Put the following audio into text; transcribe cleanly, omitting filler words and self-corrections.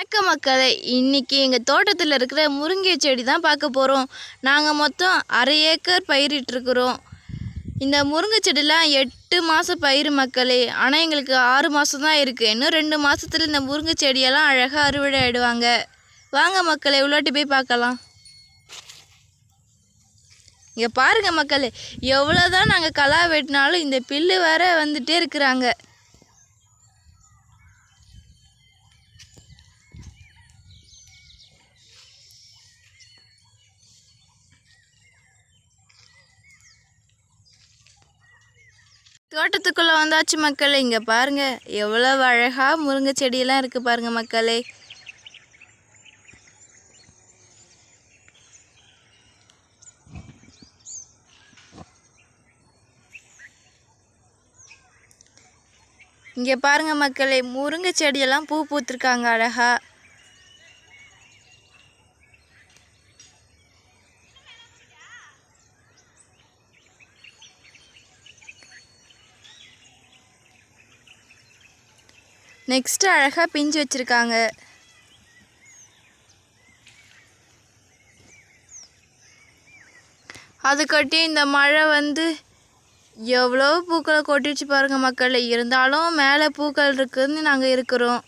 வணக்கம் மக்களே, இன்னைக்கு எங்கள் தோட்டத்தில் இருக்கிற முருங்கை செடி தான் பார்க்க போகிறோம். நாங்கள் மொத்தம் 1/2 ஏக்கர் பயிரிட்டுருக்குறோம். இந்த முருங்கை செடிலாம் 8 மாதம் பயிர் மக்களே. ஆனால் எங்களுக்கு 6 மாதம் தான் இருக்குது. இன்னும் 2 மாதத்துல இந்த முருங்கை செடியெல்லாம் அழகாக அறுவடை ஆகிடுவாங்க. வாங்க மக்களே, உள்ளாட்டி போய் பார்க்கலாம். இங்கே பாருங்கள் மக்களே, எவ்வளோதான் நாங்கள் களை வெட்டினாலும் இந்த பில்லு வேற வந்துட்டே இருக்கிறாங்க. தோட்டத்துக்குள்ளே வந்தாச்சு மக்களே. இங்கே பாருங்கள் எவ்வளோ அழகாக முருங்கை செடியெல்லாம் இருக்குது பாருங்கள் மக்களே. இங்கே பாருங்கள் மக்களே, முருங்கை செடியெல்லாம் பூ பூத்துருக்காங்க அழகா. நெக்ஸ்ட்டு அழகாக பிஞ்சு வச்சுருக்காங்க. அதுக்கட்டி இந்த மழை வந்து எவ்வளோ பூக்களை கொட்டிடுச்சு பாருங்கள் மக்கள். இருந்தாலும் மேலே பூக்கள் இருக்குதுன்னு நாங்கள் இருக்கிறோம்.